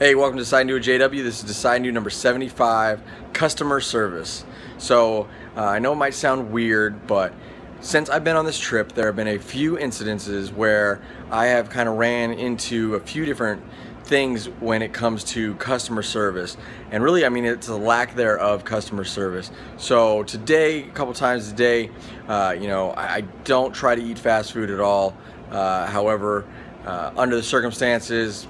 Hey, welcome to Decide New with JW. This is Decide New number 75, customer service. So I know it might sound weird, but since I've been on this trip, there have been a few incidences where I have kind of ran into a few different things when it comes to customer service. And really, I mean, it's a lack there of customer service. So today, a couple times a day, I don't try to eat fast food at all. However, under the circumstances,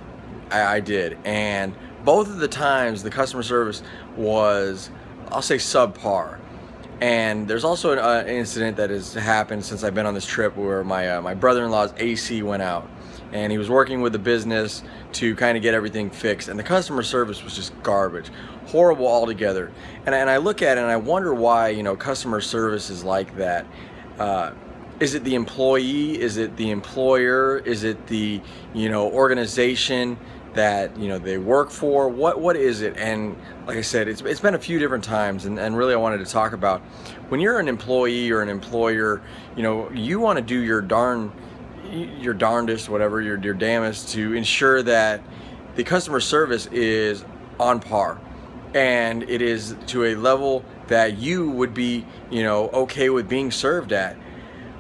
I did, and both of the times the customer service was, I'll say, subpar. And there's also an incident that has happened since I've been on this trip where my brother-in-law's AC went out, and he was working with the business to kind of get everything fixed, and the customer service was just garbage, horrible altogether. And I look at it and I wonder why customer service is like that. Is it the employee? Is it the employer? Is it the organization that they work for? What is it? And like I said, it's been a few different times, and really I wanted to talk about when you're an employee or an employer, you want to do your darndest, whatever, your damnedest to ensure that the customer service is on par, and it is to a level that you would be okay with being served at.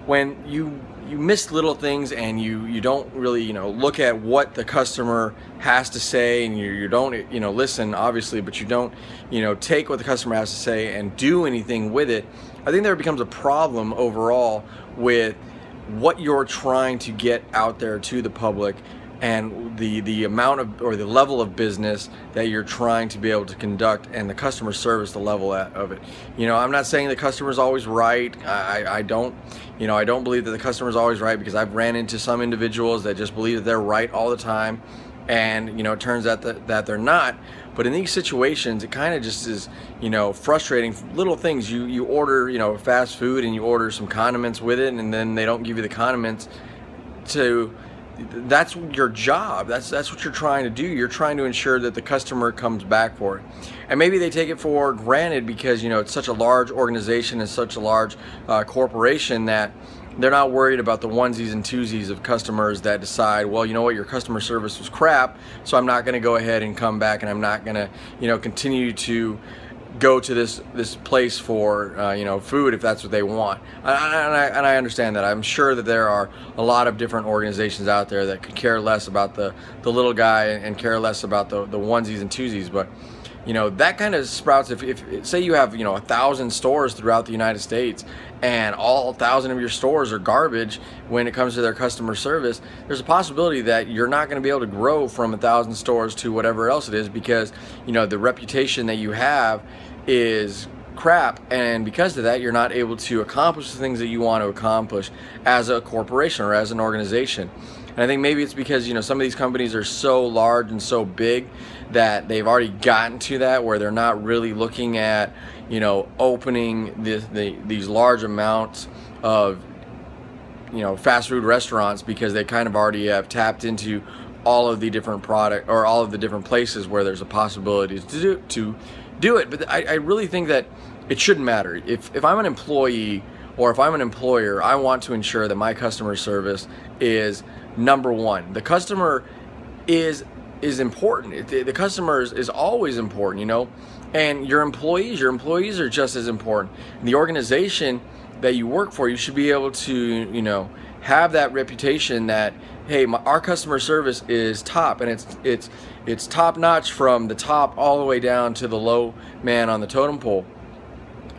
When you miss little things and you don't really look at what the customer has to say, and you don't listen, obviously, but you don't take what the customer has to say and do anything with it, I think there becomes a problem overall with what you're trying to get out there to the public, and the amount of, or the level of business that you're trying to be able to conduct, and the customer service, the level of it. I'm not saying the customer's always right. I don't believe that the customer's always right, because I've ran into some individuals that just believe that they're right all the time, and it turns out that they're not. But in these situations, it kind of just is frustrating. Little things, you order fast food and you order some condiments with it, and then they don't give you the condiments to. That's your job. That's what you're trying to do. You're trying to ensure that the customer comes back for it. And maybe they take it for granted because it's such a large organization and such a large corporation that they're not worried about the onesies and twosies of customers that decide, well, you know what, your customer service was crap, so I'm not going to go ahead and come back, and I'm not going to continue to go to this place for food if that's what they want. And I understand that. I'm sure that there are a lot of different organizations out there that could care less about the little guy and care less about the onesies and twosies. But that kind of sprouts if say you have 1,000 stores throughout the United States, and all 1,000 of your stores are garbage when it comes to their customer service. There's a possibility that you're not going to be able to grow from 1,000 stores to whatever else it is, because the reputation that you have is crap, and because of that you're not able to accomplish the things that you want to accomplish as a corporation or as an organization. And I think maybe it's because some of these companies are so large and so big that they've already gotten to that where they're not really looking at opening these large amounts of fast food restaurants, because they kind of already have tapped into all of the different product, or all of the different places where there's a possibility to do it. But I really think that it shouldn't matter. If I'm an employee or if I'm an employer, I want to ensure that my customer service is number one. The customer is important. The customer is always important, and your employees are just as important. And the organization that you work for, you should be able to have that reputation that, hey, our customer service is top, and it's top notch from the top all the way down to the low man on the totem pole.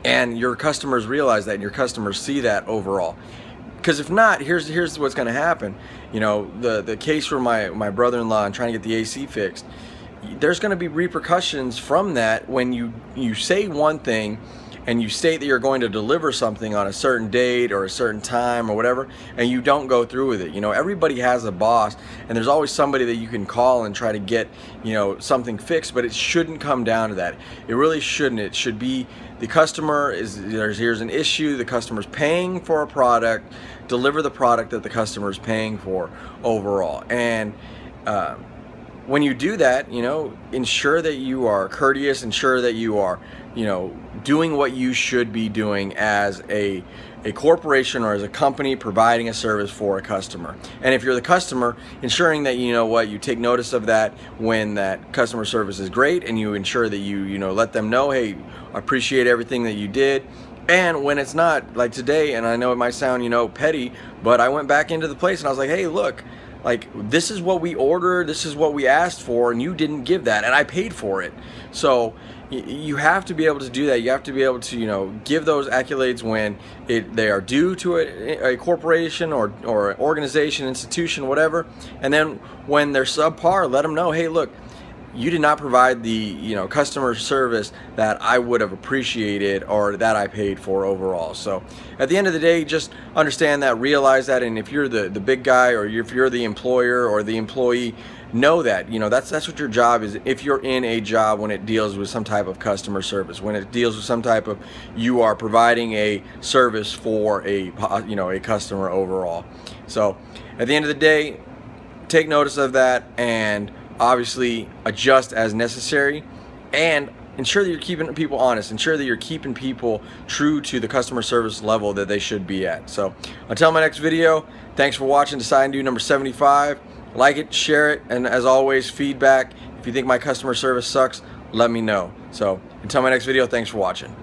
And your customers realize that, and your customers see that overall. Because if not, here's what's going to happen. The case for my brother-in-law and trying to get the AC fixed, there's going to be repercussions from that when you say one thing and you state that you're going to deliver something on a certain date or a certain time or whatever, and you don't go through with it. Everybody has a boss, and there's always somebody that you can call and try to get something fixed, but it shouldn't come down to that. It really shouldn't. It should be the customer here's an issue, the customer's paying for a product, deliver the product that the customer's paying for overall. And when you do that, ensure that you are courteous, ensure that you are, doing what you should be doing as a a corporation or as a company providing a service for a customer. And if you're the customer, ensuring that you take notice of that when that customer service is great, and you ensure that you let them know, hey, I appreciate everything that you did. And when it's not, like today, and I know it might sound petty, but I went back into the place and I was like, hey, look, like, this is what we ordered, this is what we asked for, and you didn't give that, and I paid for it. So you have to be able to do that. You have to be able to give those accolades when they are due to a corporation or an organization, institution, whatever. And then when they're subpar, let them know, hey, look, you did not provide the customer service that I would have appreciated or that I paid for overall. So at the end of the day, just understand that, realize that, and if you're the big guy, or if you're the employer or the employee, know that that's what your job is. If you're in a job when it deals with some type of customer service, when it deals with some type of, you are providing a service for a customer overall. So at the end of the day, take notice of that and obviously adjust as necessary, and ensure that you're keeping people honest, ensure that you're keeping people true to the customer service level that they should be at. So until my next video, thanks for watching Decide and Do number 75. Like it, share it, and as always, feedback. If you think my customer service sucks, let me know. So until my next video, thanks for watching.